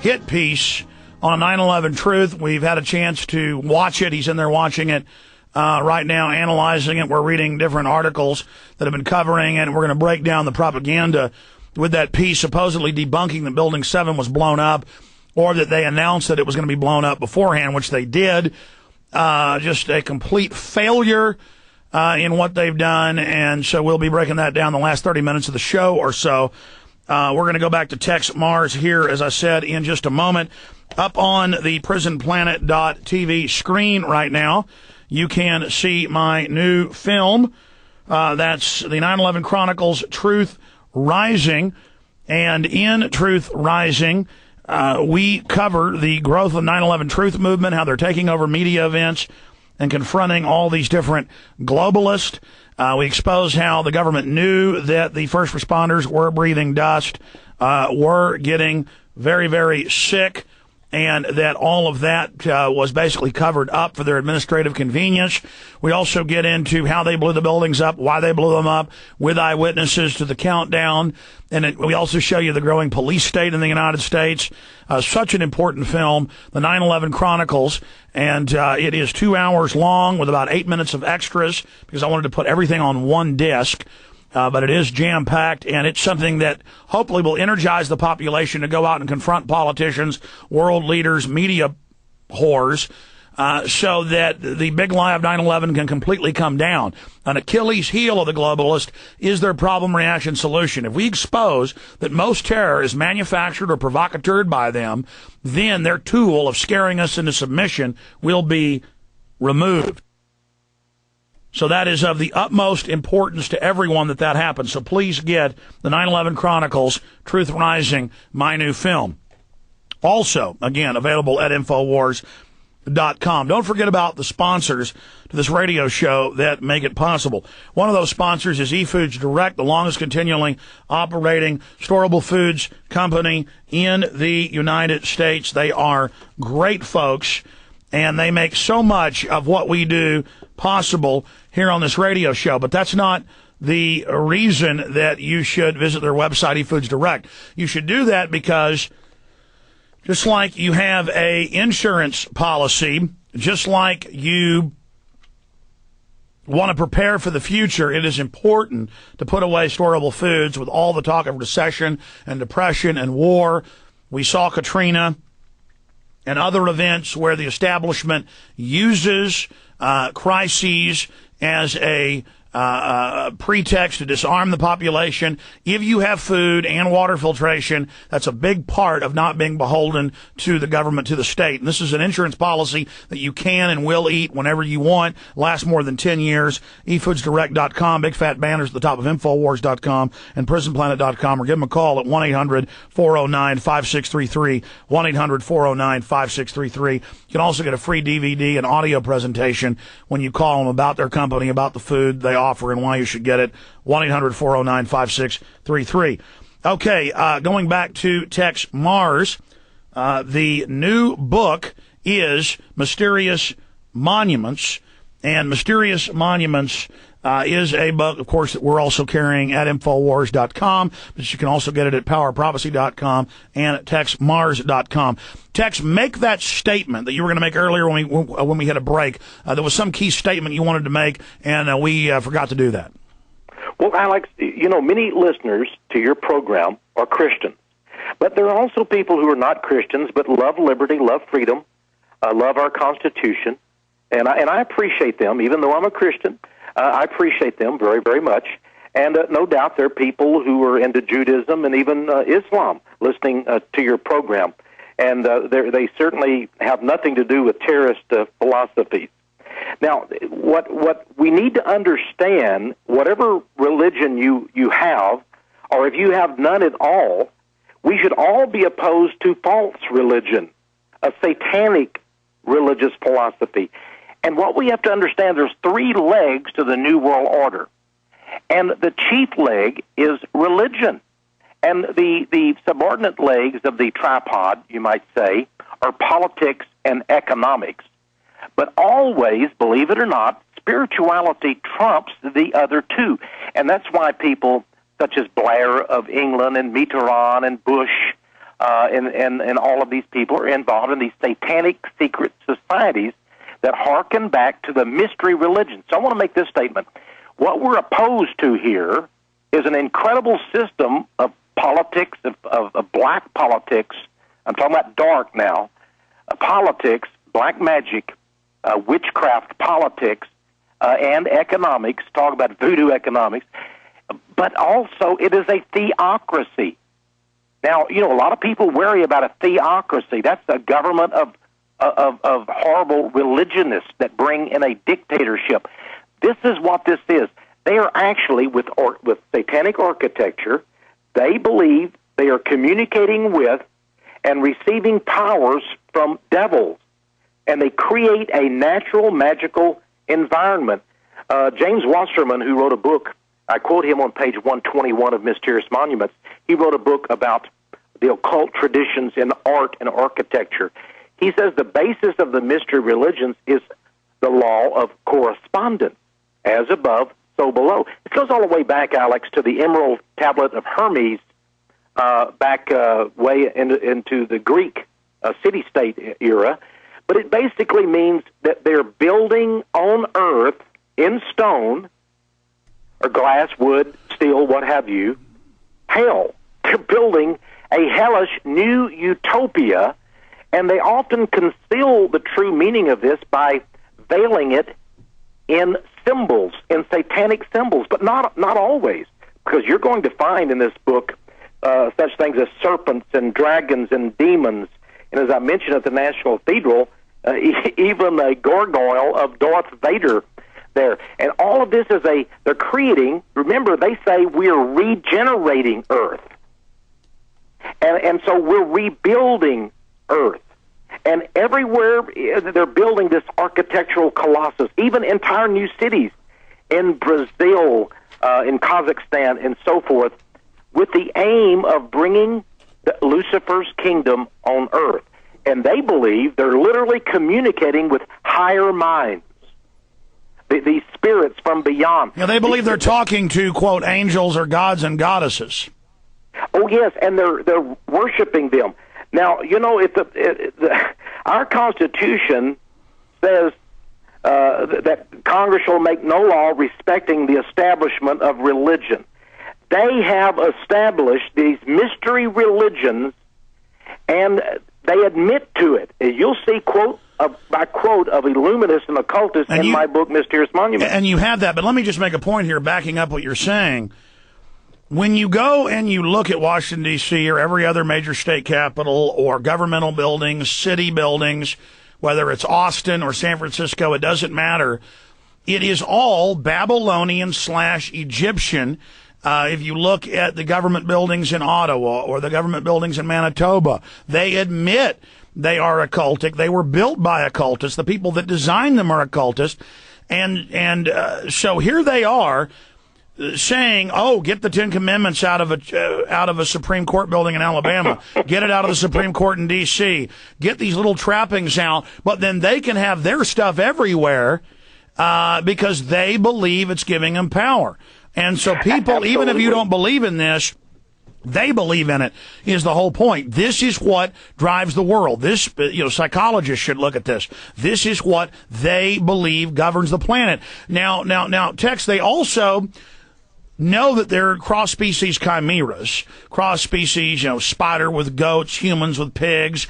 hit piece on 9/11 Truth. We've had a chance to watch it. He's in there watching it right now, analyzing it. We're reading different articles that have been covering it, and we're going to break down the propaganda with that piece supposedly debunking that Building 7 was blown up, or that they announced that it was going to be blown up beforehand, which they did. Just a complete failure in what they've done, and so we'll be breaking that down the last 30 minutes of the show or so. We're going to go back to Texe Marrs here, as I said, in just a moment. Up on the prisonplanet.tv screen right now, you can see my new film. That's the 9/11 Chronicles Truth Rising. And in Truth Rising, we cover the growth of the 9/11 Truth movement, how they're taking over media events and confronting all these different globalists. We expose how the government knew that the first responders were breathing dust, were getting very, very sick, and that all of that was basically covered up for their administrative convenience. We also get into how they blew the buildings up, why they blew them up, with eyewitnesses to the countdown. And we also show you the growing police state in the United States. Such an important film, the 9/11 Chronicles. And it is 2 hours long with about 8 minutes of extras because I wanted to put everything on one disc. But it is jam-packed, and it's something that hopefully will energize the population to go out and confront politicians, world leaders, media whores, so that the big lie of 9/11 can completely come down. An Achilles heel of the globalist is their problem-reaction solution. If we expose that most terror is manufactured or provocateured by them, then their tool of scaring us into submission will be removed. So that is of the utmost importance to everyone that happens. So please get the 9/11 Chronicles, Truth Rising, my new film. Also, again, available at Infowars.com. Don't forget about the sponsors to this radio show that make it possible. One of those sponsors is eFoods Direct, the longest continually operating storable foods company in the United States. They are great folks, and they make so much of what we do possible here on this radio show. But that's not the reason that you should visit their website, eFoods Direct. You should do that because just like you have a insurance policy, just like you want to prepare for the future, it is important to put away storable foods. With all the talk of recession and depression and war, we saw Katrina and other events where the establishment uses crises as a pretext to disarm the population. If you have food and water filtration, that's a big part of not being beholden to the government, to the state. And this is an insurance policy that you can and will eat whenever you want, lasts more than 10 years. eFoodsDirect.com, big fat banners at the top of Infowars.com and PrisonPlanet.com, or give them a call at 1-800-409-5633, 1-800-409-5633. You can also get a free DVD and audio presentation when you call them about their company, about the food they offer and why you should get it. 1-800-409-5633. Okay, going back to Texe Marrs, the new book is Mysterious Monuments, and Mysterious Monuments is a book, of course, that we're also carrying at Infowars.com, but you can also get it at PowerProphecy.com and at TexeMarrs.com. Texe, make that statement that you were going to make earlier when we had a break. There was some key statement you wanted to make, and we forgot to do that. Well, Alex, you know, many listeners to your program are Christians, but there are also people who are not Christians but love liberty, love freedom, love our Constitution, and I appreciate them, even though I'm a Christian. I appreciate them very, very much. And no doubt there are people who are into Judaism and even Islam listening to your program. And they certainly have nothing to do with terrorist philosophies. Now, what we need to understand, whatever religion you have, or if you have none at all, we should all be opposed to false religion, a satanic religious philosophy. And what we have to understand, there's three legs to the New World Order. And the chief leg is religion. And the subordinate legs of the tripod, you might say, are politics and economics. But always, believe it or not, spirituality trumps the other two. And that's why people such as Blair of England and Mitterrand and Bush and all of these people are involved in these satanic secret societies that harken back to the mystery religion. So I want to make this statement. What we're opposed to here is an incredible system of politics, of black politics. I'm talking about dark now. Politics, black magic, witchcraft politics, and economics. Talk about voodoo economics. But also it is a theocracy. Now, a lot of people worry about a theocracy. That's a government of horrible religionists that bring in a dictatorship. This is what this is. They are actually, with satanic architecture, they believe they are communicating with and receiving powers from devils, and they create a natural, magical environment. James Wasserman, who wrote a book, I quote him on page 121 of Mysterious Monuments, he wrote a book about the occult traditions in art and architecture. He says the basis of the mystery religions is the law of correspondence, as above, so below. It goes all the way back, Alex, to the Emerald Tablet of Hermes, back way into the Greek city-state era. But it basically means that they're building on earth, in stone, or glass, wood, steel, what have you, hell. They're building a hellish new utopia, and they often conceal the true meaning of this by veiling it in symbols, in satanic symbols, but not always, because you're going to find in this book such things as serpents and dragons and demons, and as I mentioned at the National Cathedral, even a gargoyle of Darth Vader there. And all of this is they're creating, remember, they say we're regenerating Earth. And so we're rebuilding Earth. And everywhere they're building this architectural colossus, even entire new cities in Brazil, in Kazakhstan, and so forth, with the aim of bringing Lucifer's kingdom on earth. And they believe they're literally communicating with higher minds, these spirits from beyond. Yeah, they believe they're talking to, quote, angels or gods and goddesses. Oh, yes, and they're worshiping them. Now, our Constitution says that Congress shall make no law respecting the establishment of religion. They have established these mystery religions, and they admit to it. You'll see quote by quote of Illuminists and occultists in my book, Mysterious Monuments. And you have that, but let me just make a point here, backing up what you're saying. When you go and you look at Washington, D.C., or every other major state capital, or governmental buildings, city buildings, whether it's Austin or San Francisco, it doesn't matter. It is all Babylonian/Egyptian. If you look at the government buildings in Ottawa or the government buildings in Manitoba, they admit they are occultic. They were built by occultists. The people that designed them are occultists. And so here they are saying, oh, get the Ten Commandments out of a Supreme Court building in Alabama. Get it out of the Supreme Court in D.C. Get these little trappings out. But then they can have their stuff everywhere because they believe it's giving them power. And so people, even if you don't believe in this, they believe in it, is the whole point. This is what drives the world. This, psychologists should look at this. This is what they believe governs the planet. Now, Texe, they also know that they're cross-species chimeras, cross-species, spider with goats, humans with pigs.